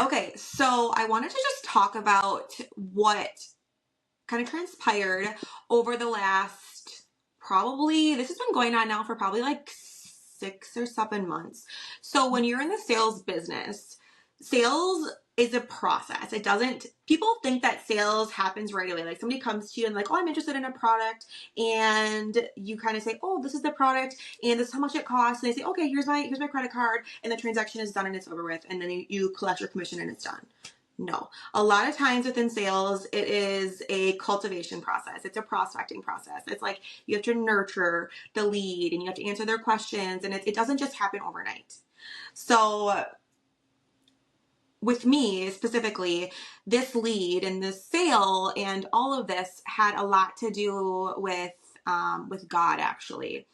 Okay, so I wanted to just talk about what kind of transpired over the last probably, this has been going on now for probably like 6 or 7 months. So when you're in the sales business, sales is a process. It doesn't, people think that sales happens right away. Like somebody comes to you and like, oh, I'm interested in a product. And you kind of say, oh, this is the product and this is how much it costs. And they say, okay, here's my credit card. And the transaction is done and it's over with. And then you collect your commission and it's done. No. A lot of times within sales, it is a cultivation process. It's a prospecting process. It's like you have to nurture the lead and you have to answer their questions, and it doesn't just happen overnight. So with me specifically, this lead and this sale and all of this had a lot to do with God, actually.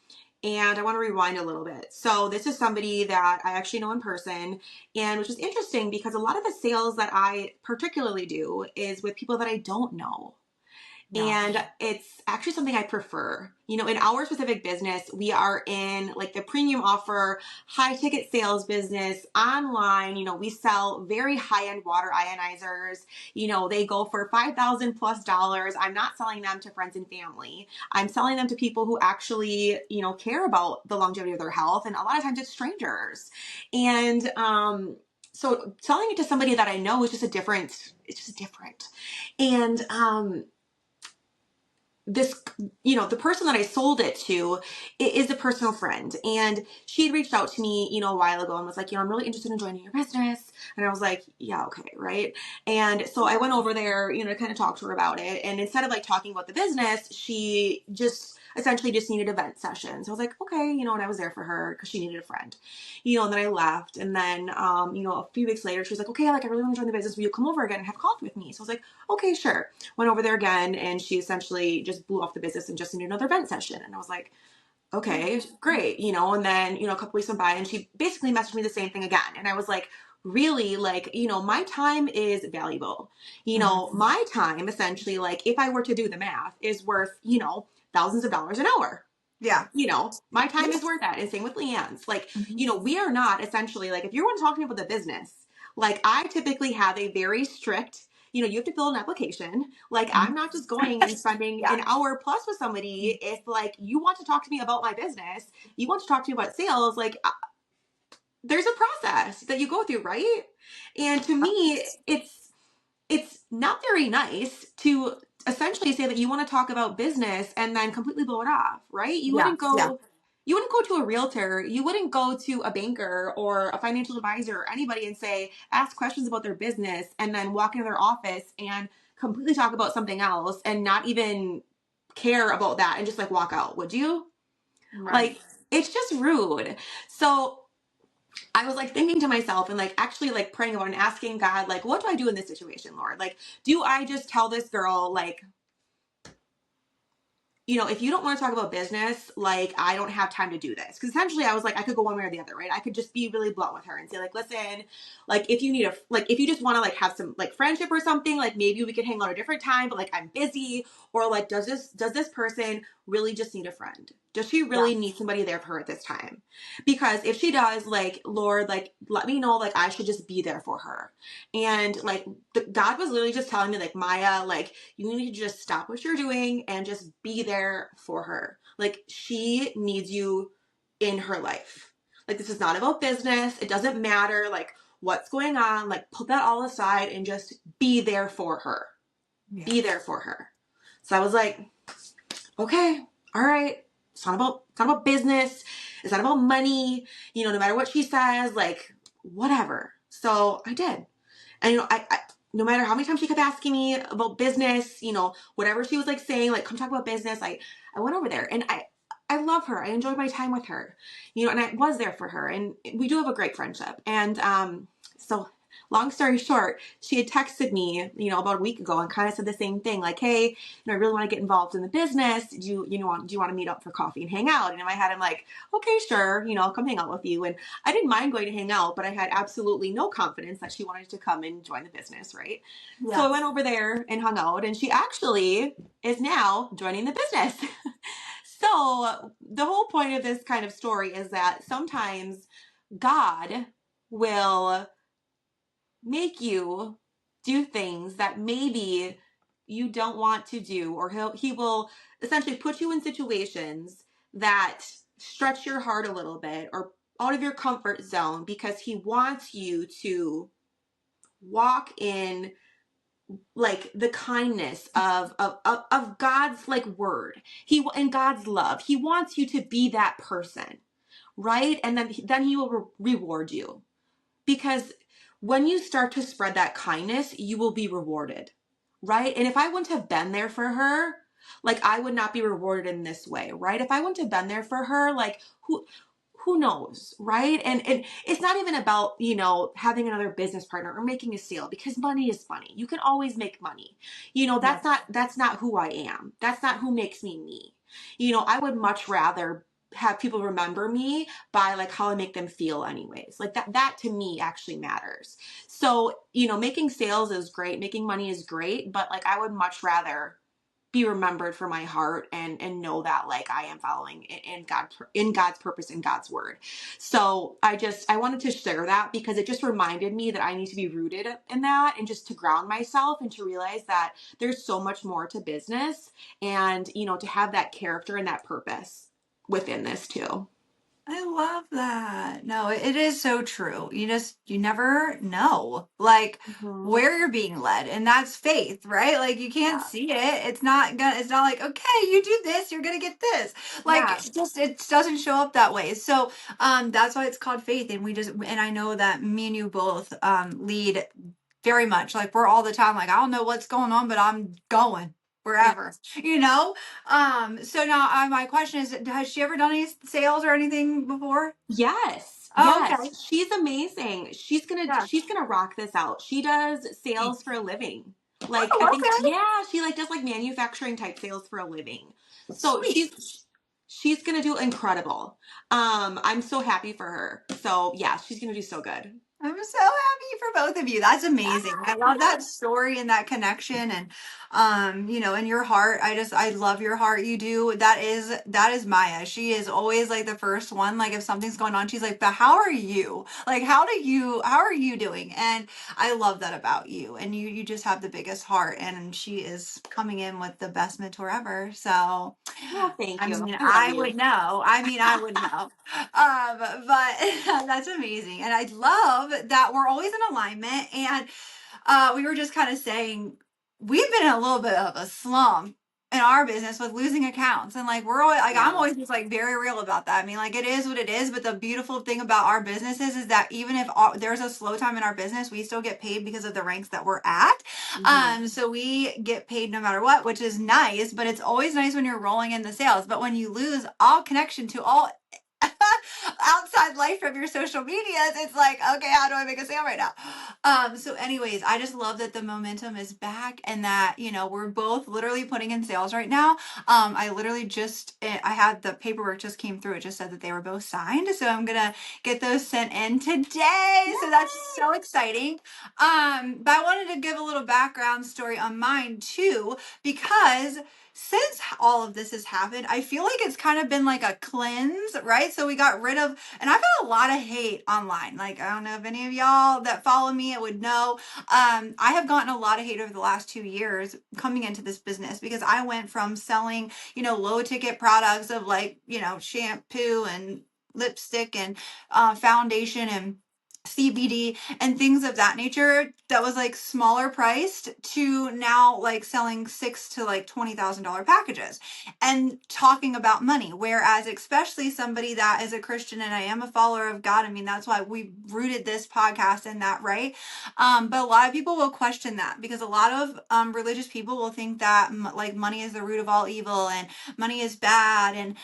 And I want to rewind a little bit. So this is somebody that I actually know in person, and which is interesting because a lot of the sales that I particularly do is with people that I don't know. Yeah. And it's actually something I prefer. You know, in our specific business, we are in like the premium offer, high ticket sales business online. You know, we sell very high end water ionizers. You know, they go for $5,000+ I'm not selling them to friends and family. I'm selling them to people who actually, you know, care about the longevity of their health. And a lot of times it's strangers. And, so selling it to somebody that I know is it's just different. And, this, you know, the person that I sold it to is a personal friend, and she had reached out to me, you know, a while ago and was like, you know, I'm really interested in joining your business. And I was like, yeah, okay, right. And so I went over there, you know, to kind of talk to her about it. And instead of like talking about the business, she just essentially just needed event sessions. So I was like, okay, you know, and I was there for her because she needed a friend, you know, and then I left. And then, you know, a few weeks later, she was like, okay, like I really want to join the business. Will you come over again and have coffee with me? So I was like, okay, sure. Went over there again, and she essentially just blew off the business and just needed another event session. And I was like, okay, great, you know. And then, you know, a couple weeks went by, and she basically messaged me the same thing again. And I was like, really, like, you know, my time is valuable. You know, my time essentially, like, if I were to do the math, is worth, you know, thousands of dollars an hour. Yeah. You know, my time is Yes. worth that. And same with LeeAnn's. Like, Mhm. you know, we are not essentially like, if you're talking about the business, like I typically have a very strict, you know, you have to fill an application. Like Mhm. I'm not just going and spending Yeah. an hour plus with somebody. If like you want to talk to me about my business, you want to talk to me about sales, like there's a process that you go through, right? And to me, it's not very nice to essentially say that you want to talk about business and then completely blow it off, right? Yeah. Yeah. You wouldn't go to a realtor, you wouldn't go to a banker or a financial advisor or anybody and say, ask questions about their business and then walk into their office and completely talk about something else and not even care about that and just like walk out, would you? Right. Like, it's just rude. So I was like thinking to myself and like actually like praying about and asking God, like, what do I do in this situation, Lord? Like, do I just tell this girl, like, you know, if you don't want to talk about business, like, I don't have time to do this. Because essentially I was like, I could go one way or the other, right? I could just be really blunt with her and say, like, listen, like, if you need like, if you just want to, like, have some, like, friendship or something, like, maybe we could hang out a different time, but, like, I'm busy. Or, like, does this person really just need a friend? Does she Yeah. really need somebody there for her at this time? Because if she does, like, Lord, like, let me know, like, I should just be there for her. And, like, God was literally just telling me, like, Maya, like, you need to just stop what you're doing and just be there for her. Like, she needs you in her life. Like, this is not about business. It doesn't matter, like, what's going on. Like, put that all aside and just be there for her. Yeah. Be there for her. So I was like, okay, all right. It's not about business. It's not about money. You know, no matter what she says, like, whatever. So I did. And, you know, I no matter how many times she kept asking me about business, you know, whatever she was like saying, like, come talk about business, I went over there and I love her. I enjoyed my time with her, you know, and I was there for her, and we do have a great friendship. And, so long story short, she had texted me, you know, about a week ago and kind of said the same thing, like, hey, you know, I really want to get involved in the business. Do you want to meet up for coffee and hang out? And in my head, I'm like, okay, sure, you know, I'll come hang out with you. And I didn't mind going to hang out, but I had absolutely no confidence that she wanted to come and join the business, right? So I Yeah. went over there and hung out, and she actually is now joining the business. So the whole point of this kind of story is that sometimes God will make you do things that maybe you don't want to do, or he will essentially put you in situations that stretch your heart a little bit or out of your comfort zone because he wants you to walk in like the kindness of God's like word. He in God's love. He wants you to be that person, right? And then he will reward you. Because when you start to spread that kindness, you will be rewarded, right? And if I wouldn't have been there for her, like I would not be rewarded in this way, right? If I wouldn't have been there for her, like who knows, right? And it's not even about, having another business partner or making a sale, because money is money. You can always make money. Yes. That's not who I am. That's not who makes me me. I would much rather have people remember me by like how I make them feel anyways. Like that to me actually matters. So, making sales is great, making money is great, but like I would much rather be remembered for my heart and know that like I am following in God's purpose and God's word. So I wanted to share that because it just reminded me that I need to be rooted in that and just to ground myself and to realize that there's so much more to business and to have that character and that purpose within this too. I love that. No, it is so true. You never know, like, Mm-hmm. where you're being led, and that's faith, right? Like, you can't Yeah. see it. It's not like, okay, you do this, you're gonna get this. Like, Yeah. it doesn't show up that way. So, that's why it's called faith. And I know that me and you both, lead very much. Like, we're all the time, like, I don't know what's going on, but I'm going Yeah. wherever, you know? So now my question is, has she ever done any sales or anything before? Yes. Oh, okay. Yes. She's amazing. She's gonna Yeah. she's gonna rock this out. She does sales for a living. Like I Oh, think, okay. yeah, she like does like manufacturing type sales for a living. So Sweet. she's gonna do incredible. I'm so happy for her. So yeah, she's gonna do so good. I'm so happy for both of you. That's amazing. I love that story and that connection and in your heart. I love your heart. You do. That is Maya. She is always like the first one. Like if something's going on, she's like, "But how are you? Like how are you doing?" And I love that about you. And you just have the biggest heart and she is coming in with the best mentor ever. So Well, thank I you. mean, I love I you. would know. I would know. But that's amazing. And I love that we're always in alignment. And we were just kind of saying we've been in a little bit of a slump in our business with losing accounts. And like we're always like I'm Yeah. always just like very real about that. I mean, like it is what it is. But the beautiful thing about our businesses is that even if there's a slow time in our business, we still get paid because of the ranks that we're at. Hmm. So we get paid no matter what, which is nice, but it's always nice when you're rolling in the sales. But when you lose all connection to all outside life from your social medias, it's like, okay, how do I make a sale right now? So anyways, I just love that the momentum is back and that, we're both literally putting in sales right now. I literally I had the paperwork just came through. It just said that they were both signed. So I'm going to get those sent in today. So that's so exciting. But I wanted to give a little background story on mine too, because since all of this has happened, I feel like it's kind of been like a cleanse, right? So we got rid of, and I've had a lot of hate online. Like, I don't know if any of y'all that follow me would know. I have gotten a lot of hate over the last 2 years coming into this business because I went from selling, low ticket products of like, shampoo and lipstick and foundation and CBD and things of that nature that was like smaller priced to now like selling six to like $20,000 packages and talking about money. Whereas especially somebody that is a Christian and I am a follower of God. I mean, that's why we rooted this podcast in that, right? But a lot of people will question that because a lot of religious people will think that like money is the root of all evil and money is bad. And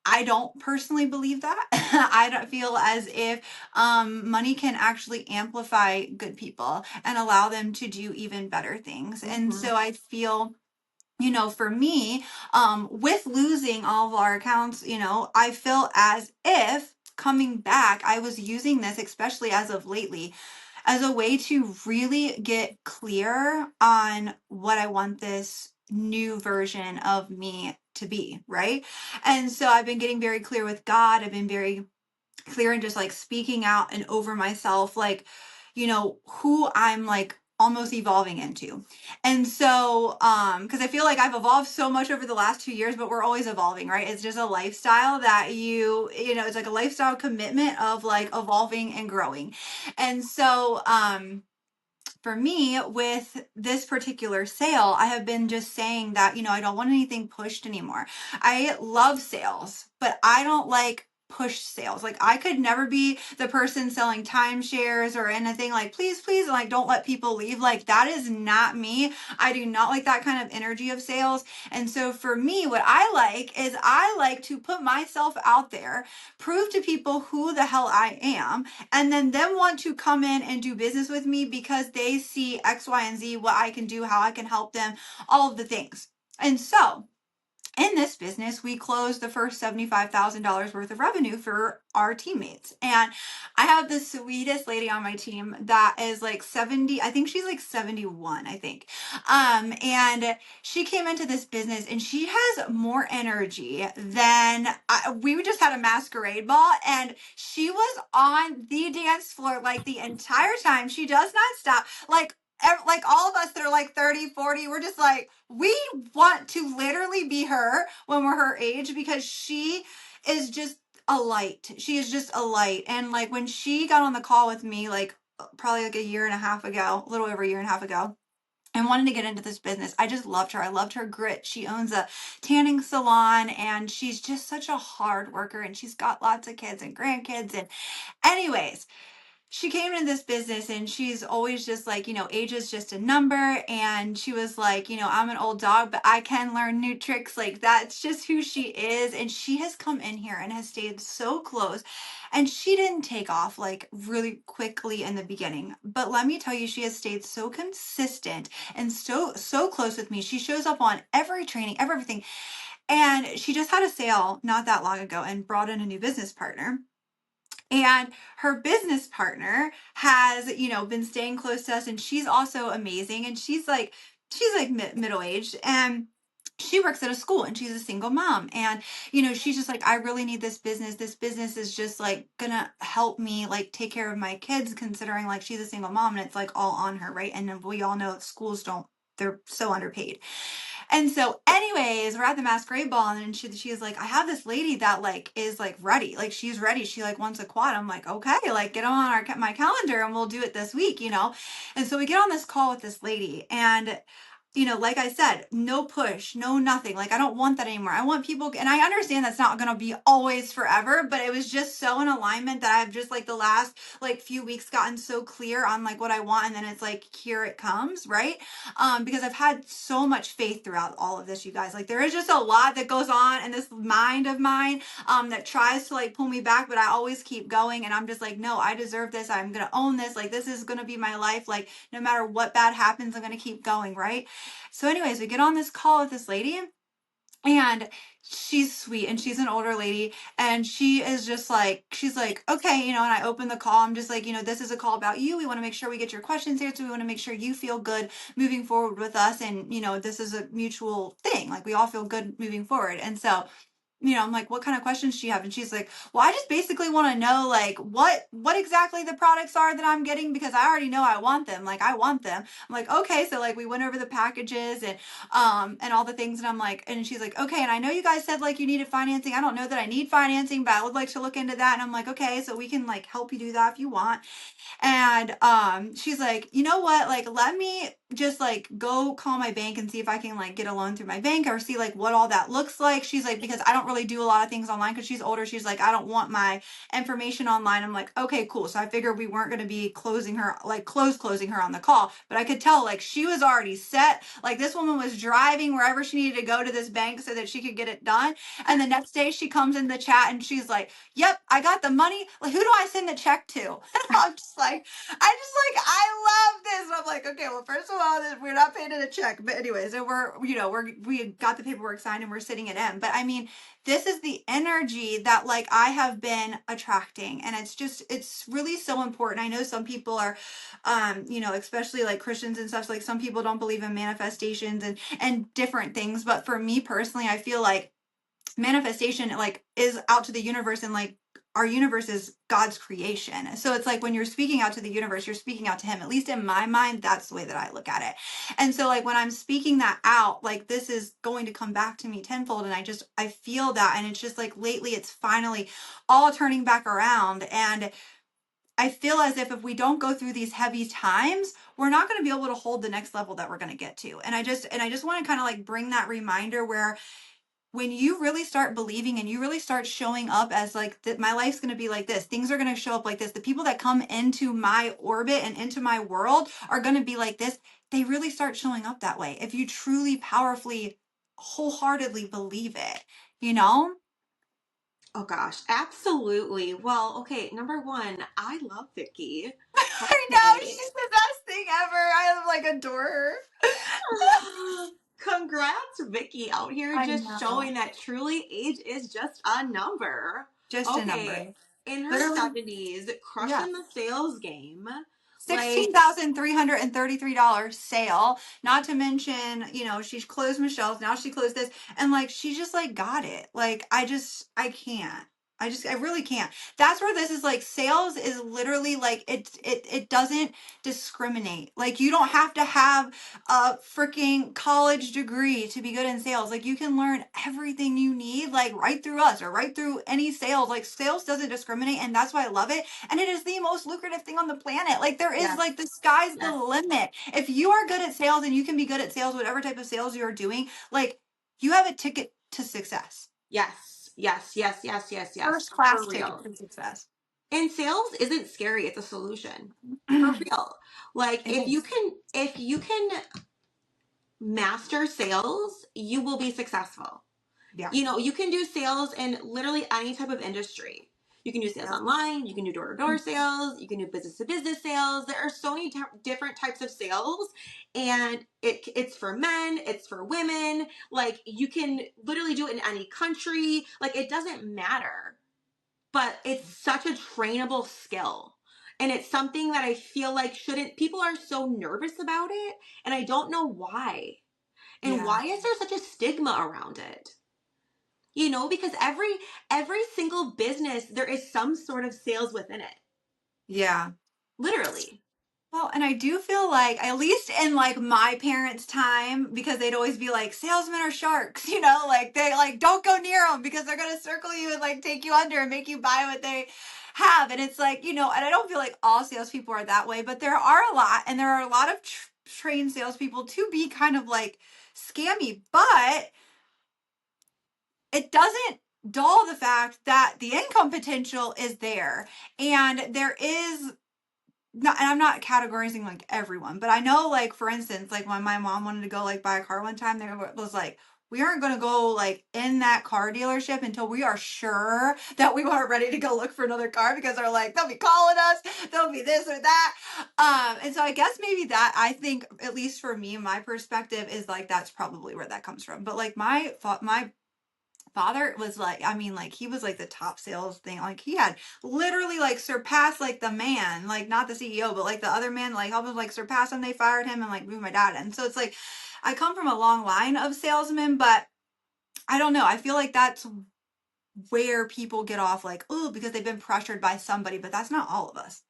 I don't personally believe that. I don't feel as if money can actually amplify good people and allow them to do even better things. And Hmm. so I feel, for me, with losing all of our accounts, I feel as if coming back, I was using this, especially as of lately, as a way to really get clear on what I want this new version of me to be, right? And so I've been getting very clear with God. I've been very clear and just like speaking out and over myself, like who I'm like almost evolving into. And so, because I feel like I've evolved so much over the last 2 years, but we're always evolving, right? It's just a lifestyle that it's like a lifestyle commitment of like evolving and growing. And so, for me, with this particular sale, I have been just saying that, I don't want anything pushed anymore. I love sales, but I don't like push sales. Like, I could never be the person selling timeshares or anything like, please, please, and like, don't let people leave. Like, that is not me. I do not like that kind of energy of sales. And so for me, what I like is I like to put myself out there, prove to people who the hell I am, and then them want to come in and do business with me because they see X, Y, and Z, what I can do, how I can help them, all of the things. And so in this business, we closed the first $75,000 worth of revenue for our teammates. And I have the sweetest lady on my team that is like 70, I think she's like 71, I think. And she came into this business and she has more energy than we just had a masquerade ball, and she was on the dance floor like the entire time. She does not stop. Like all of us that are like 30, 40, we're just like, we want to literally be her when we're her age, because she is just a light. She is just a light. And like when she got on the call with me, like probably like a year and a half ago, a little over a year and a half ago, and wanted to get into this business, I just loved her. I loved her grit. She owns a tanning salon and she's just such a hard worker, and she's got lots of kids and grandkids. And anyways, she came into this business and she's always just like, age is just a number. And she was like, I'm an old dog, but I can learn new tricks. Like, that's just who she is. And she has come in here and has stayed so close. And she didn't take off like really quickly in the beginning. But let me tell you, she has stayed so consistent and so close with me. She shows up on every training, everything. And she just had a sale not that long ago and brought in a new business partner. And her business partner has, been staying close to us, and she's also amazing. And she's like middle aged, and she works at a school, and she's a single mom. And, she's just like, I really need this business. This business is just like gonna help me like take care of my kids, considering like she's a single mom and it's like all on her, right? And we all know schools they're so underpaid. And so, anyways, we're at the masquerade ball, and she's like, I have this lady that like is like ready, like she's ready. She like wants a quad. I'm like, okay, like get on my calendar, and we'll do it this week. And so we get on this call with this lady, and like I said, no push, no nothing. Like, I don't want that anymore. I want people, and I understand that's not going to be always forever, but it was just so in alignment that I've just like the last like few weeks gotten so clear on like what I want. And then it's like, here it comes, right? Because I've had so much faith throughout all of this, you guys. Like, there is just a lot that goes on in this mind of mine, that tries to like pull me back, but I always keep going. And I'm just like, no, I deserve this. I'm going to own this. Like, this is going to be my life. Like, no matter what bad happens, I'm going to keep going, right? So anyways, we get on this call with this lady, and she's sweet, and she's an older lady, and she's like, okay, and I open the call. I'm just like, this is a call about you. We want to make sure we get your questions answered. We want to make sure you feel good moving forward with us. And, this is a mutual thing. Like, we all feel good moving forward. And so, I'm like, what kind of questions do you have? And she's like, well, I just basically want to know like what exactly the products are that I'm getting, because I already know I want them. Like, I want them. I'm like, okay. So like we went over the packages and all the things, and I'm like, and she's like, okay, and I know you guys said like you needed financing. I don't know that I need financing, but I would like to look into that. And I'm like, okay, so we can like help you do that if you want. And she's like, you know what? Like, let me just like go call my bank and see if I can like get a loan through my bank, or see like what all that looks like. She's like, because I don't really do a lot of things online, because she's older. She's like, I don't want my information online. I'm like, okay, cool. So I figured we weren't going to be closing her on the call, but I could tell like she was already set. Like, this woman was driving wherever she needed to go to this bank so that she could get it done. And the next day she comes in the chat and she's like, yep, I got the money. Like, who do I send the check to? I'm just like, I love this. And I'm like, okay, well, first of all, we're not paying it a check. But anyways, and we got the paperwork signed and we're sitting it in. But I mean, this is the energy that like I have been attracting. And it's really so important. I know some people are, especially like Christians and stuff. So like, some people don't believe in manifestations and different things. But for me personally, I feel like manifestation like is out to the universe, and like our universe is God's creation. So it's like when you're speaking out to the universe, you're speaking out to him. At least in my mind, that's the way that I look at it. And so like when I'm speaking that out, like this is going to come back to me tenfold. And I feel that. And it's just like lately it's finally all turning back around. And I feel as if we don't go through these heavy times, we're not going to be able to hold the next level that we're going to get to. And I just want to kind of like bring that reminder where when you really start believing and you really start showing up as like that my life's going to be like this, things are going to show up like this, the people that come into my orbit and into my world are going to be like this, they really start showing up that way if you truly powerfully wholeheartedly believe it, you know. Oh gosh, absolutely. Well, okay, number one, I love Vicky. I know Okay. she's the best thing ever. I like adore her. Congrats, Vicky, out here I just know, showing that truly age is just a number. just a Okay, number, in her literally. 70s, Yeah. crushing the sales game. Like, $16,333 sale. Not to mention, you know, she closed Michelle's. Now she closed this. And like she just like got it. Like I can't. I really can't. That's where this is like sales is literally like it doesn't discriminate. Like you don't have to have a freaking college degree to be good in sales. Like you can learn everything you need like right through us or right through any sales. Like sales doesn't discriminate and that's why I love it. And it is the most lucrative thing on the planet. Like there is yes, like the sky's the yes, limit. If you are good at sales and you can be good at sales, whatever type of sales you're doing, like you have a ticket to success. yes, yes, yes, yes, yes, yes, First for class ticket real. to success. And sales isn't scary, it's a solution. For real. Like It is. if you can master sales, you will be successful. Yeah. You know, you can do sales in literally any type of industry. You can do sales Yeah. online, you can do door to door sales, you can do business to business sales. There are so many different types of sales, and it's for men, it's for women. Like, you can literally do it in any country. Like, it doesn't matter, but it's such a trainable skill. And it's something that I feel like shouldn't, people are so nervous about it, and I don't know why. And Yeah. why is there such a stigma around it? You know, because every single business, there is some sort of sales within it. Yeah. Literally. Well, and I do feel like, at least in like my parents' time, because they'd always be like, salesmen are sharks, you know, like they like don't go near them because they're gonna circle you and like take you under and make you buy what they have. And it's like, you know, and I don't feel like all salespeople are that way, but there are a lot, and there are a lot of trained salespeople to be kind of like scammy, but it doesn't dull the fact that the income potential is there, and there is not, and I'm not categorizing like everyone, but I know like for instance, like when my mom wanted to go like buy a car one time, there was like we aren't going to go like in that car dealership until we are sure that we are ready to go look for another car because they're like they'll be calling us, they'll be this or that. And so I guess maybe that I think at least for me, my perspective is like that's probably where that comes from. But like my father was like, I mean, like he was like the top sales thing. Like he had literally like surpassed like the man, like not the CEO, but like the other man, like helped him like surpass him. They fired him and like moved my dad in. So it's like I come from a long line of salesmen, but I don't know. I feel like that's where people get off like, oh, because they've been pressured by somebody, but that's not all of us.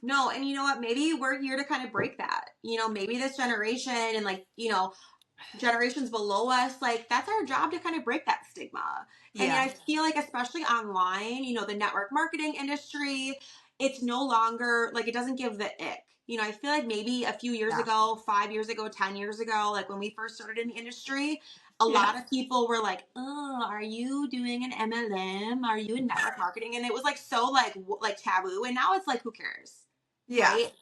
No, and you know what? Maybe we're here to kind of break that. You know, maybe this generation and like, you know, generations below us, like that's our job to kind of break that stigma. And Yeah. I feel like especially online, you know, the network marketing industry, it's no longer like it doesn't give the ick. You know, I feel like maybe a few years Yeah. ago, 5 years ago, 10 years ago, like when we first started in the industry, a Yeah. lot of people were like, "Oh, are you doing an MLM? Are you in network marketing?" And it was like so like taboo. And now it's like, who cares? Yeah. Right?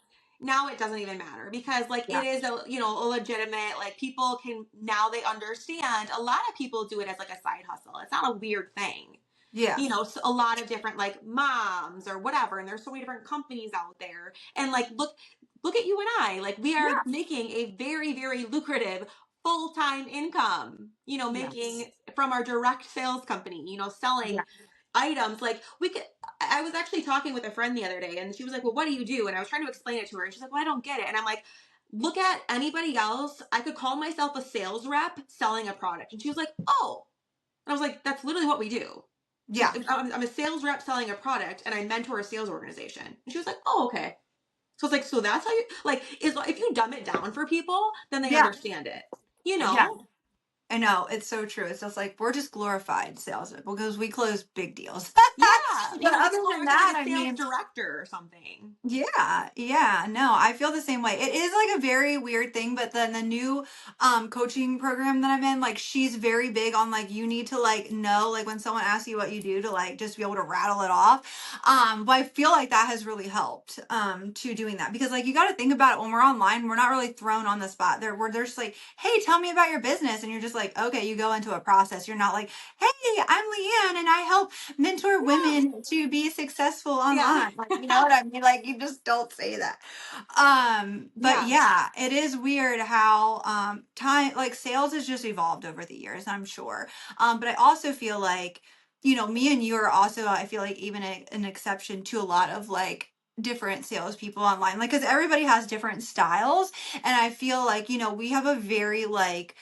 Now it doesn't even matter because like Yeah. it is a, you know, a legitimate, like people can, now they understand. A lot of people do it as like a side hustle. It's not a weird thing. Yeah. You know, so a lot of different like moms or whatever, and there's so many different companies out there. And like look at you and I. Like we are Yeah. making a very, very lucrative full-time income, you know, Yes. making from our direct sales company, you know, Yeah. selling items. Like we could, I was actually talking with a friend the other day and she was like, well, what do you do? And I was trying to explain it to her and she's like, well, I don't get it. And I'm like, look at anybody else. I could call myself a sales rep selling a product. And she was like, oh. And I was like, that's literally what we do. Yeah. I'm a sales rep selling a product and I mentor a sales organization. And she was like, oh, okay. So it's like, so that's how you, like, is if you dumb it down for people, then they Yeah. understand it, you Yeah. know? I know, it's so true. It's just like we're just glorified salesmen because we close big deals. Yeah. But Like other it's than almost like that, a I sales mean, director or something. yeah, yeah, no, I feel the same way. It is like a very weird thing, but then the new coaching program that I'm in, like she's very big on like you need to like know like when someone asks you what you do to like just be able to rattle it off. But I feel like that has really helped to doing that because like you got to think about it when we're online, we're not really thrown on the spot. We're just like, "Hey, tell me about your business." And you're just like, "Okay, you go into a process." You're not like, "Hey, I'm LeeAnn and I help mentor Yeah. women to be successful Yeah. online." Like, you know what I mean? Like you just don't say that. But Yeah. yeah, it is weird how time like sales has just evolved over the years, I'm sure. But I also feel like, me and you are also, I feel like even an exception to a lot of like different salespeople online. Like, because everybody has different styles. And I feel like, we have a very like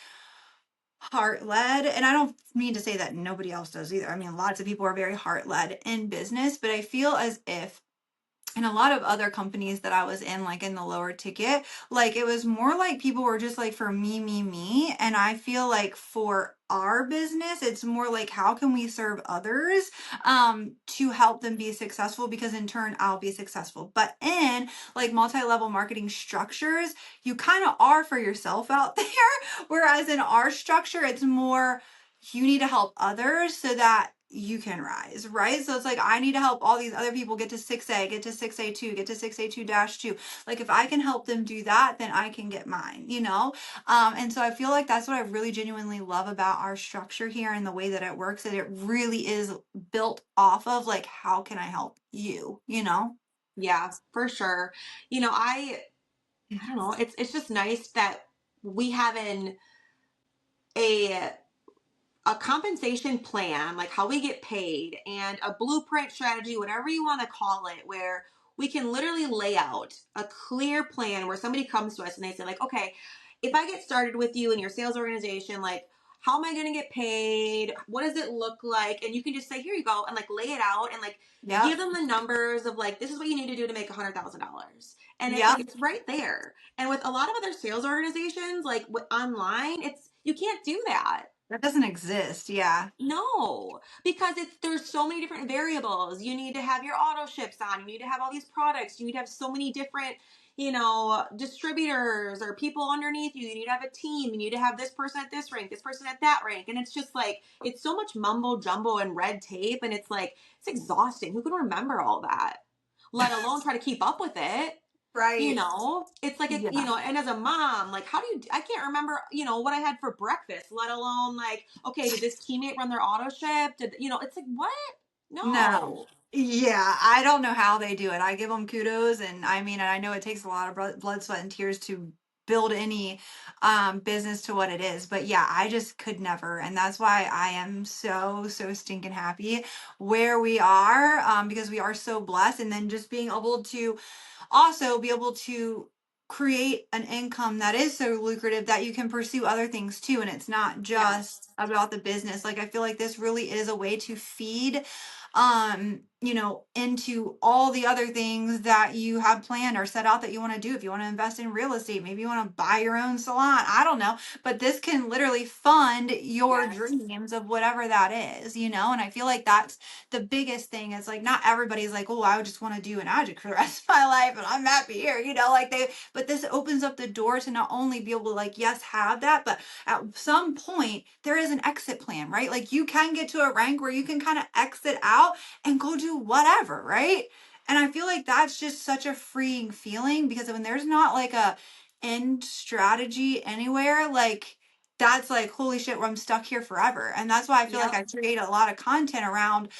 heart led, and I don't mean to say that nobody else does either. I mean, lots of people are very heart led in business, but I feel as if in a lot of other companies that I was in, like in the lower ticket, like it was more like people were just like for me, me, me. And I feel like for our business, it's more like how can we serve others to help them be successful because in turn I'll be successful. But in like multi-level marketing structures, you kind of are for yourself out there. Whereas in our structure, it's more you need to help others so that you can rise, right? So it's like I need to help all these other people get to 6A, get to 6A2, get to 6A2-2. Like if I can help them do that, then I can get mine, you know? And so I feel like that's what I really genuinely love about our structure here and the way that it works, that it really is built off of like, how can I help you, you know? Yeah, for sure. I don't know. It's just nice that we have a a compensation plan, like how we get paid, and a blueprint strategy, whatever you want to call it, where we can literally lay out a clear plan where somebody comes to us and they say, like, okay, if I get started with you in your sales organization, like, how am I going to get paid? What does it look like? And you can just say, here you go, and like lay it out and like Yep. give them the numbers of like, this is what you need to do to make $100,000. And it's like, Yep. it's right there. And with a lot of other sales organizations, like online, you can't do that. That doesn't exist. Yeah. No, because there's so many different variables. You need to have your auto ships on. You need to have all these products. You need to have so many different, distributors or people underneath you. You need to have a team. You need to have this person at this rank, this person at that rank. And it's just like it's so much mumbo jumbo and red tape and it's like it's exhausting. Who can remember all that? Let alone try to keep up with it. Right. It's like Yeah. and as a mom, like how do you I can't remember, what I had for breakfast, let alone like, okay, did this teammate run their auto ship, it's like what? No. No. Yeah, I don't know how they do it. I give them kudos, and I mean, and I know it takes a lot of blood, sweat, and tears to build any business to what it is. But yeah, I just could never, and that's why I am so so stinking happy where we are because we are so blessed, and then just being able to also be able to create an income that is so lucrative that you can pursue other things too, and it's not Yeah. just about the business. Like I feel like this really is a way to feed into all the other things that you have planned or set out that you want to do. If you want to invest in real estate, maybe you want to buy your own salon, I don't know, but this can literally fund your Yes. dreams of whatever that is. And I feel like that's the biggest thing. Is like not everybody's like, oh, I would just want to do an adjunct for the rest of my life and I'm happy here, like but this opens up the door to not only be able to like, yes, have that, but at some point there is an exit plan, right? Like you can get to a rank where you can kind of exit out and go do whatever, right? And I feel like that's just such a freeing feeling because when there's not like a end strategy anywhere, like that's like holy shit, I'm stuck here forever. And that's why I feel like Yep. I create a lot of content around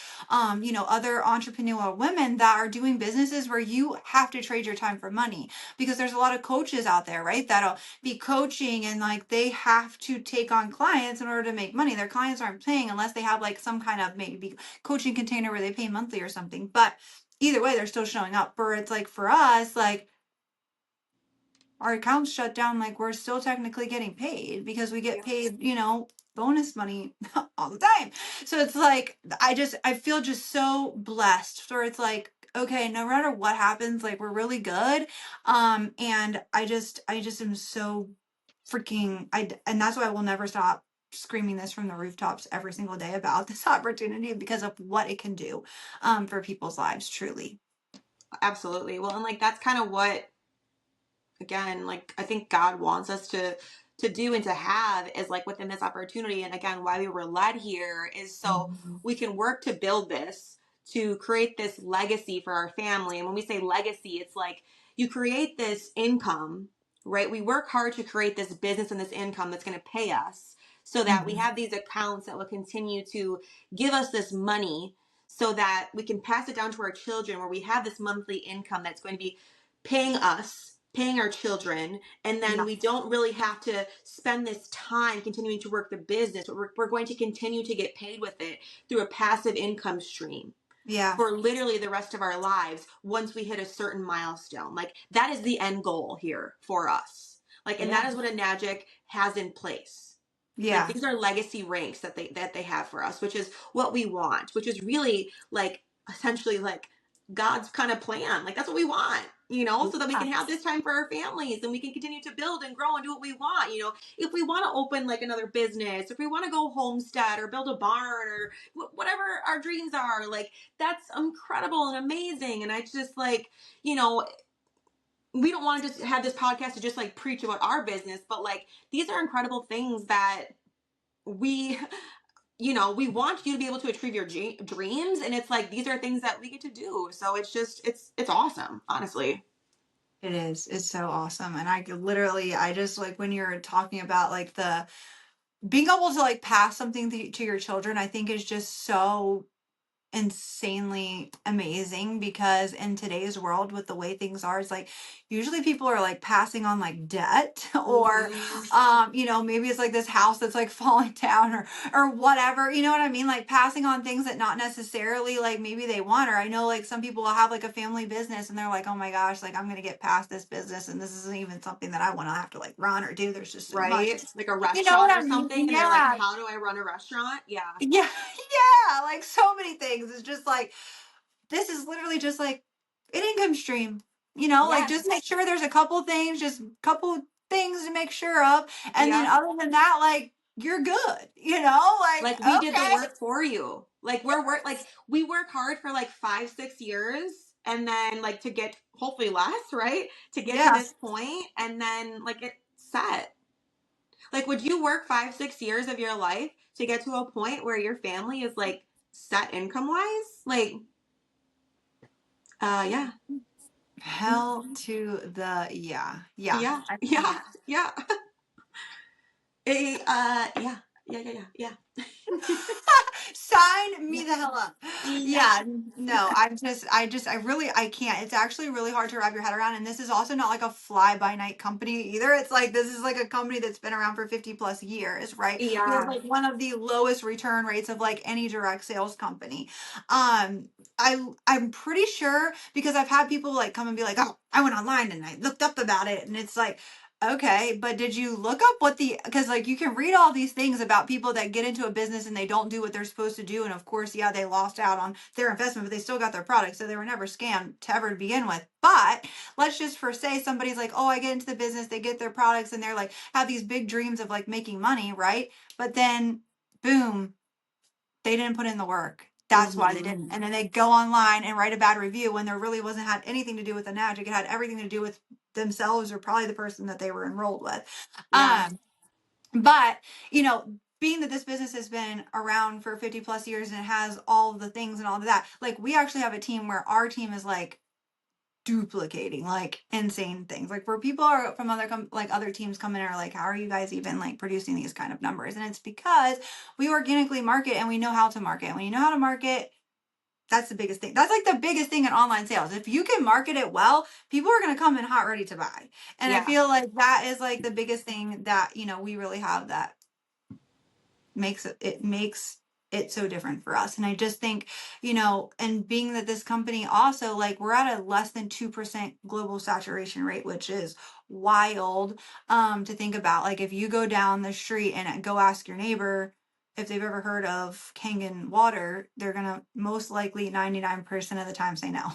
other entrepreneurial women that are doing businesses where you have to trade your time for money, because there's a lot of coaches out there, right, that'll be coaching and like they have to take on clients in order to make money. Their clients aren't paying unless they have like some kind of maybe coaching container where they pay monthly or something. But either way, they're still showing up. For it's like for us, like our accounts shut down, like we're still technically getting paid because we get Yeah. paid, bonus money all the time. So it's like I feel just so blessed where it's like, okay, no matter what happens, like we're really good. And I just am so freaking and that's why I will never stop screaming this from the rooftops every single day about this opportunity because of what it can do for people's lives, truly. Absolutely. Well, and like that's kind of what, again, like I think God wants us to do and to have is like within this opportunity. And again, why we were led here is so Mhm. we can work to build this, to create this legacy for our family. And when we say legacy, it's like you create this income, right? We work hard to create this business and this income that's going to pay us so that we Mhm. have these accounts that will continue to give us this money so that we can pass it down to our children where we have this monthly income that's going to be paying us, paying our children, and then Yeah. we don't really have to spend this time continuing to work the business. We're going to continue to get paid with it through a passive income stream Yeah. for literally the rest of our lives once we hit a certain milestone. Like that is the end goal here for us. Like, and Yeah. that is what a Enagic has in place. Like Yeah. these are legacy ranks that they have for us, which is what we want, which is really like essentially like God's kind of plan. Like that's what we want, so that we Yeah. can have this time for our families and we can continue to build and grow and do what we want. If we want to open like another business, if we want to go homestead or build a barn or whatever our dreams are, like that's incredible and amazing. And I just like, we don't want to just have this podcast to just like preach about our business, but like these are incredible things that we we want you to be able to achieve your dreams, and it's like these are things that we get to do, so it's awesome, honestly. It is. It's so awesome. And I just like when you're talking about like the being able to like pass something to your children, I think is just so insanely amazing because in today's world with the way things are, it's like usually people are like passing on like debt or Mm-hmm. maybe it's like this house that's like falling down or whatever, you know what I mean, like passing on things that not necessarily like maybe they want. Or I know like some people will have like a family business and they're like, oh my gosh, like I'm gonna get past this business and this isn't even something that I want to have to like run or do, there's just so much, Right, like a you know what restaurant I or mean. something, and they're like, Yeah. how do I run a restaurant? Yeah. Yeah. Yeah, like so many things. It's just like this is literally just like an income stream, like just Yes. make sure there's a couple things, just couple things to make sure of. And then Yep. other than that, like you're good, like, Like we did the okay. work for you. Like like we work hard for like 5-6 years, and then like to get hopefully less, right, to get to Yeah. this point, and then like it's set. Like, would you work 5-6 years of your life to get to a point where your family is like set income wise? Like, yeah. Hell to the yeah. Yeah. Yeah, I yeah, can't. yeah. Yeah, yeah, yeah, yeah, yeah. Sign Yeah, me the hell up. yeah, Yeah, no, I really, I can't. It's actually really hard to wrap your head around. And this is also not like a fly by night company either. It's like, this is like a company that's been around for 50 plus years, right? We have yeah, like one of the lowest return rates of like any direct sales company. I'm pretty sure because I've had people like come and be like, oh, I went online and I looked up about it. And it's like, okay, but did you look up because like you can read all these things about people that get into a business and they don't do what they're supposed to do. And of course, yeah, they lost out on their investment, but they still got their product. So they were never scammed to ever begin with. But let's just for say somebody's like, oh, I get into the business, they get their products and they're like, have these big dreams of like making money, right? But then boom, they didn't put in the work. That's why they hmm didn't. And then they go online and write a bad review when there really wasn't had anything to do with the magic. It had everything to do with themselves or probably the person that they were enrolled with. yeah, But being that this business has been around for 50 plus years and it has all the things and all of that, like we actually have a team where our team is like duplicating like insane things, like where people are from like other teams come in and are like, how are you guys even like producing these kind of numbers? And it's because we organically market and we know how to market. When you know how to market, that's the biggest thing. That's like the biggest thing in online sales. If you can market it well, people are going to come in hot ready to buy. And I yeah. feel like that is like the biggest thing that we really have that makes it so different for us. And I just think, and being that this company also, like, we're at a less than 2% global saturation rate, which is wild to think about. Like, if you go down the street and go ask your neighbor if they've ever heard of Kangen water, they're gonna most likely 99% of the time say no.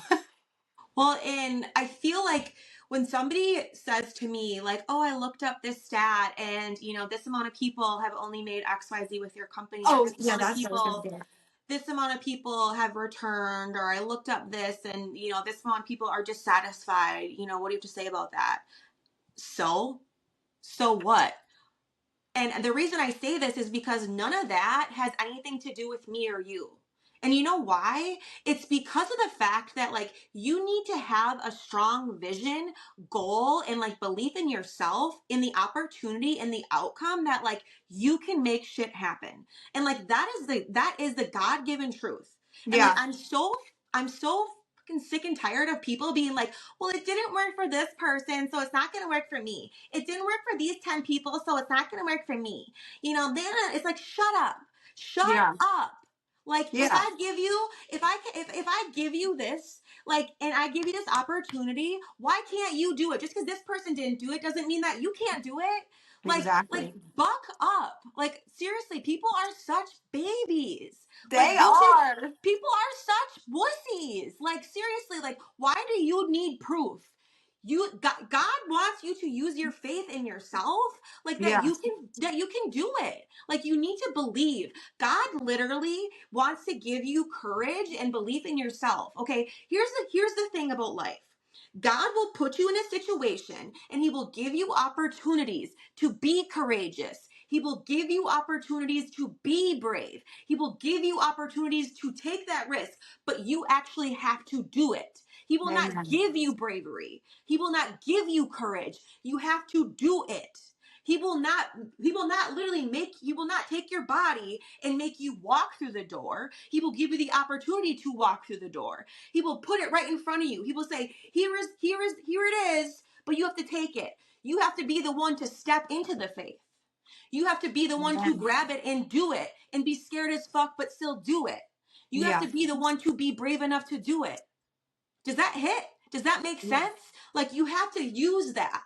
Well, and I feel like when somebody says to me, like, oh, I looked up this stat and, this amount of people have only made XYZ with your company, or Oh, yeah, that's what I was gonna say. this amount of people have returned, or I looked up this and, this amount of people are dissatisfied, what do you have to say about that? So, so what? And the reason I say this is because none of that has anything to do with me or you. And you know why? It's because of the fact that, like, you need to have a strong vision, goal, and, like, belief in yourself, in the opportunity and the outcome that, like, you can make shit happen. And, like, that is the God-given truth. And, like, Yeah, I'm so fucking sick and tired of people being like, well, it didn't work for this person, so it's not going to work for me. It didn't work for these 10 people, so it's not going to work for me. Then it's like, shut up. Shut yeah, up. Like, if yeah, I give you, if I give you this, like, and I give you this opportunity, why can't you do it? Just because this person didn't do it doesn't mean that you can't do it. Like, exactly. buck up. Like, seriously, people are such babies. Like, They are. people are such wussies. Like, seriously, like, why do you need proof? God wants you to use your faith in yourself, like, that Yeah, you can do it. Like, you need to believe. God literally wants to give you courage and belief in yourself. Okay, here's the thing about life. God will put you in a situation and he will give you opportunities to be courageous. He will give you opportunities to be brave. He will give you opportunities to take that risk, but you actually have to do it. He will not amen. give you bravery. He will not give you courage. You have to do it. He will not literally he will not take your body and make you walk through the door. He will give you the opportunity to walk through the door. He will put it right in front of you. He will say, here it is, but you have to take it. You have to be the one to step into the faith. You have to be the one to Amen. grab it and do it and be scared as fuck, but still do it. You have Yeah, to be the one to be brave enough to do it. Does that hit? Does that make yeah, sense? Like, you have to use that.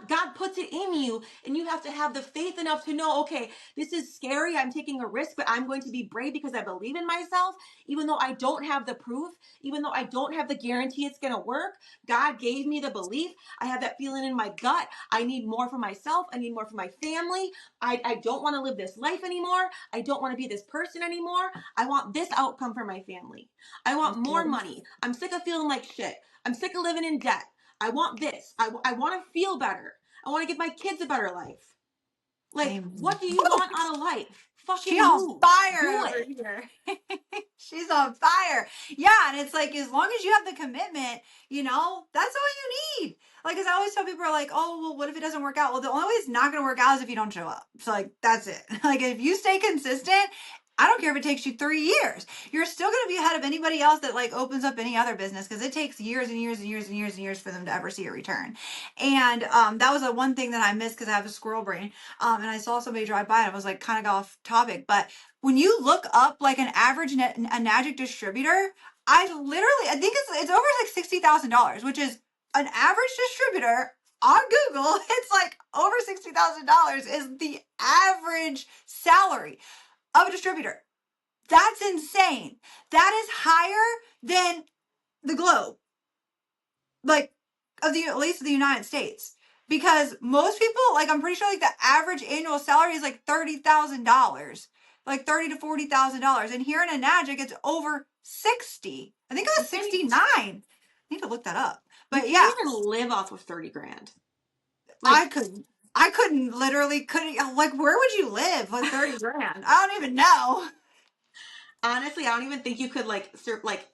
God puts it in you, and you have to have the faith enough to know, okay, this is scary. I'm taking a risk, but I'm going to be brave because I believe in myself, even though I don't have the proof, even though I don't have the guarantee it's going to work. God gave me the belief. I have that feeling in my gut. I need more for myself. I need more for my family. I don't want to live this life anymore. I don't want to be this person anymore. I want this outcome for my family. I want that's more good. money. I'm sick of feeling like shit. I'm sick of living in debt. I want this. I want to feel better. I want to give my kids a better life. Like, Amen. what do you want out of life? She Fucking on move. fire Do over it. here. She's on fire. Yeah, and it's like as long as you have the commitment, that's all you need. Like, as I always tell people, are like, oh, well, what if it doesn't work out? Well, the only way it's not going to work out is if you don't show up. So, like, that's it. Like, if you stay consistent, I don't care if it takes you 3 years. You're still going to be ahead of anybody else that like opens up any other business because it takes years and years and years and years and years for them to ever see a return. And that was the one thing that I missed because I have a squirrel brain. And I saw somebody drive by and I was like kind of off topic, but when you look up like an average a Magic distributor, I think it's over like $60,000, which is an average distributor on Google. It's like over $60,000 is the average salary of a distributor. That's insane. That is higher than the globe, like of the at least of the United States. Because most people, like I'm pretty sure like the average annual salary is like $30,000. Like $30,000 to $40,000. And here in Enagic it's over 60. I think it was Okay. 69. I need to look that up. You But yeah, can't even live off of 30 grand. I Like, could I couldn't literally couldn't like where would you live with 30 grand? I don't even know. honestly, I don't even think you could, like,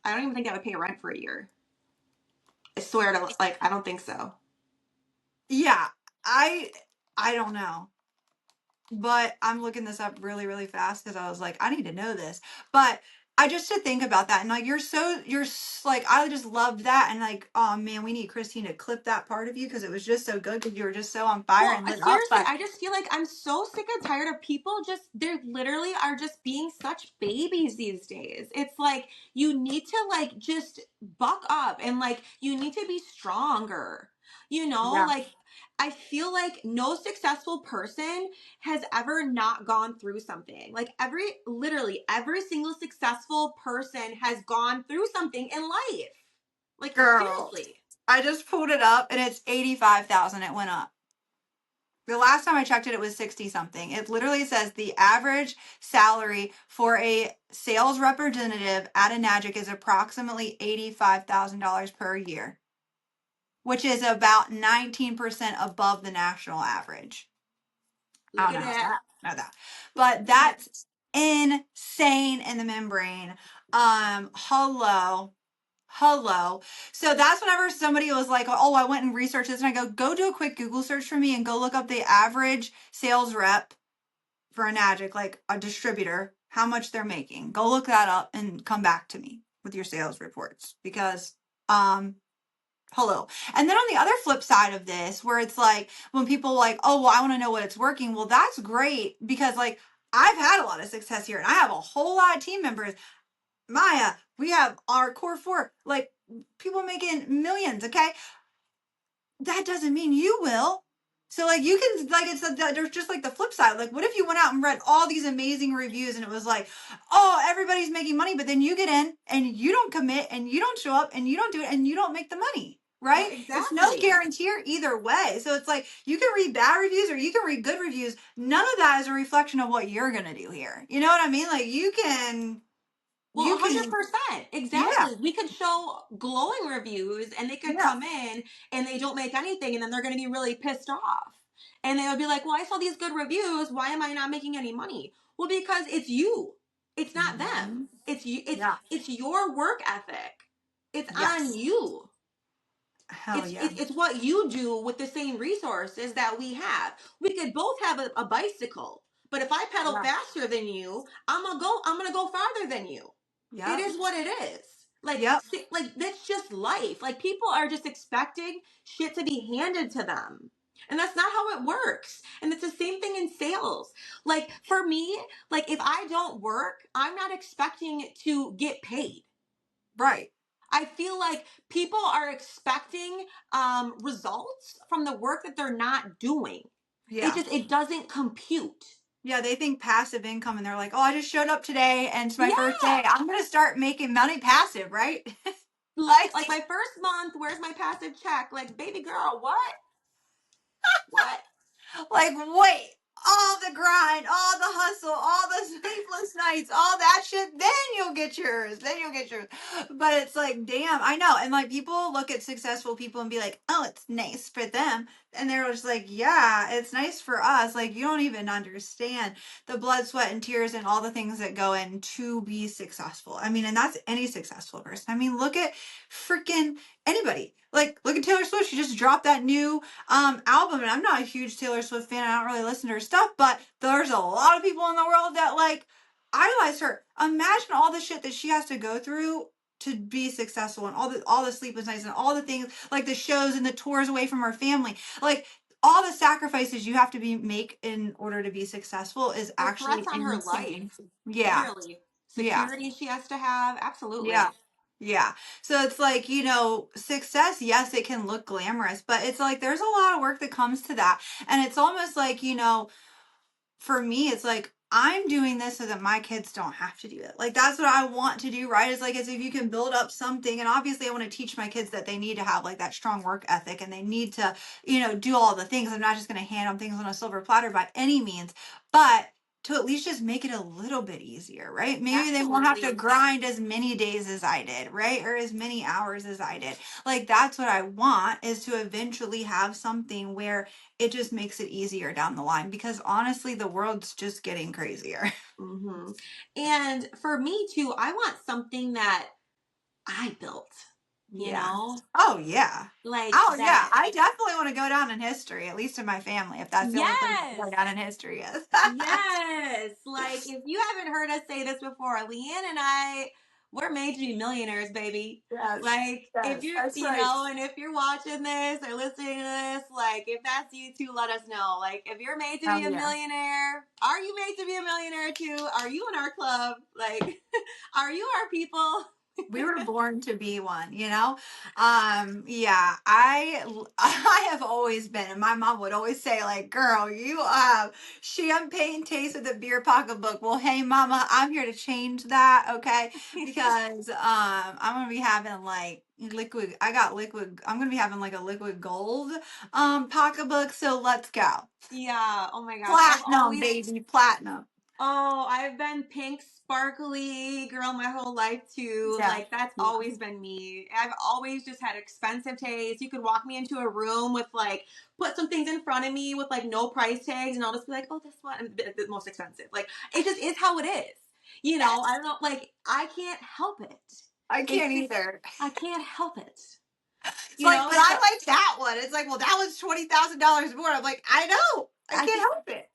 I don't even think I would pay rent for a year. I swear to, like, I don't think so. Yeah, I I don't know. But I'm looking this up really, really fast because I was like, I need to know this. But I just to think about that and like like I just loved that and like oh man we need Christine to clip that part of you because it was just so good because you were just so on fire Well, and lit up. seriously, But I just feel like I'm so sick and tired of people just, they literally are just being such babies these days. It's like, you need to like just buck up and like, you need to be stronger. You know, yeah, like, I feel like no successful person has ever not gone through something. Like, literally, every single successful person has gone through something in life. Like, girl, seriously. I just pulled it up and it's 85,000. It went up. The last time I checked it, it was 60 something. It literally says the average salary for a sales representative at a Nagic is approximately $85,000 per year, which is about 19% above the national average. I Look don't at know how that. that, know that, but Look at that. that's insane in the membrane. Hello. Hello. So that's whenever somebody was like, oh, I went and researched this, and I go do a quick Google search for me and go look up the average sales rep for a Nagic, like a distributor, how much they're making. Go look that up and come back to me with your sales reports because, hello. And then on the other flip side of this, where it's like when people like, oh, well, I want to know what it's working. Well, that's great because like I've had a lot of success here and I have a whole lot of team members. Maya, we have our core four, like people making millions, okay? That doesn't mean you will. So like you can like it's there's just like the flip side. Like what if you went out and read all these amazing reviews and it was like, oh, everybody's making money, but then you get in and you don't commit and you don't show up and you don't do it and you don't make the money. Well, Right? It's no exactly. guarantee either way. So it's like you can read bad reviews or you can read good reviews. None of that is a reflection of what you're gonna do here. You know what I mean? Like Well, you can 100%. yeah, Exactly. We could show glowing reviews and they could yeah. come in and they don't make anything and then they're going to be really pissed off. And they would be like, "Well, I saw these good reviews. Why am I not making any money?" Well, because it's you. It's not them. Mhm. It's you. Yeah. It's your work ethic. It's on Yes. you. Hell It's, yeah. it's it's what you do with the same resources that we have. We could both have a bicycle, but if I pedal Yeah. faster than you, I'm gonna go farther than you. It Yep. is what it is. Like Yep. like that's just life. Like people are just expecting shit to be handed to them. And that's not how it works. And it's the same thing in sales. Like for me, like if I don't work, I'm not expecting to get paid. Right. I feel like people are expecting results from the work that they're not doing. Yeah. It doesn't compute. Yeah. They think passive income and they're like, oh, I just showed up today and it's my first day. Yeah, I'm going to start making money passive, right? like like, like my first month. Where's my passive check? Like baby girl, what? What? like, wait, all the grind, all the hustle, all the sleepless nights, all that shit, then you'll get yours. Then you'll get yours. But it's like, damn, I know. And like people look at successful people and be like, oh, it's nice for them. And they're just like, yeah, it's nice for us. Like, you don't even understand the blood, sweat, and tears and all the things that go in to be successful. I mean, and that's any successful person. I mean, look at freaking anybody. Like, look at Taylor Swift. She just dropped that new album, and I'm not a huge Taylor Swift fan. I don't really listen to her stuff, but there's a lot of people in the world that like idolize her. Imagine all the shit that she has to go through to be successful, and all the sleepless nights and all the things like the shows and the tours away from her family. Like all the sacrifices you have to make in order to be successful is The actually threats on her insane. life, Yeah. literally. Yeah. Security she has to have, Yeah. absolutely. Yeah. So it's like, success, yes, it can look glamorous, but it's like there's a lot of work that comes to that. And it's almost like, for me, it's like I'm doing this so that my kids don't have to do it. Like that's what I want to do, right? It's like as if you can build up something, and obviously I want to teach my kids that they need to have like that strong work ethic and they need to, do all the things. I'm not just going to hand them things on a silver platter by any means, but to at least just make it a little bit easier, right? Maybe they won't have to Absolutely. grind as many days as I did, right? Or as many hours as I did. Like that's what I want, is to eventually have something where it just makes it easier down the line, because honestly the world's just getting crazier. And for me too, I want something that I built. you Yeah. know? Oh yeah. Like Oh yeah. that. I definitely want to go down in history, at least in my family, if that's the only place to Yes. go down in history is. Yes. Like if you haven't heard us say this before, LeeAnn and I, we're made to be millionaires, baby. Yes. Like if Yes. you're, That's you right. know, and if you're watching this or listening to this, like if that's you too, let us know. Like if you're made to Oh be a yeah. millionaire, are you made to be a millionaire too? Are you in our club? Like, are you our people? We were born to be one, you know. Yeah, I have always been, and my mom would always say, like, girl, you have champagne taste with a beer pocketbook. Well, hey mama, I'm here to change that, okay? Because I'm gonna be having like liquid, I got liquid, I'm gonna be having like a liquid gold pocketbook, so let's go. Yeah. Oh my gosh. I've Platinum, always baby, platinum. Oh, I've been pink sparkly girl my whole life too. Yeah. Like that's Yeah. always been me. I've always just had expensive taste. You could walk me into a room with like put some things in front of me with like no price tags and I'll just be like, "Oh, this one and the most expensive." Like it just is how it is. You know, I Yes. don't know like I can't help it. I It's can't just either. I can't help it. It's You like, know, but I like that one. It's like, well, that was $20,000 more. I'm like, I know, I I can't can't help it.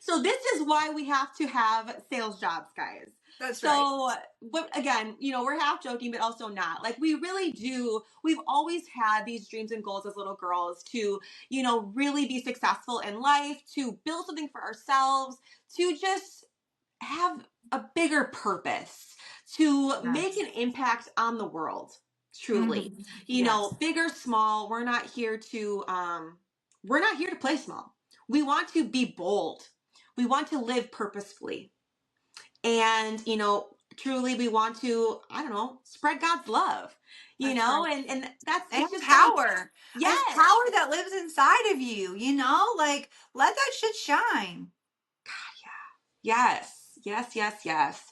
So this is why we have to have sales jobs, guys. That's right. So, but again, you know, we're half joking, but also not. Like we really do. We've always had these dreams and goals as little girls to, you know, really be successful in life, to build something for ourselves, to just have a bigger purpose, to make Yes. an impact on the world. Truly, Hmm. you Yes. know, big or small, we're not here to play small. We want to be bold. We want to live purposefully. And, you know, truly we want to, I don't know, spread God's love. You That's know, right. and that's And it's just like power. There's yes. power that lives inside of you, you know? Like, let that shit shine. Yes. Yes, yes, yes.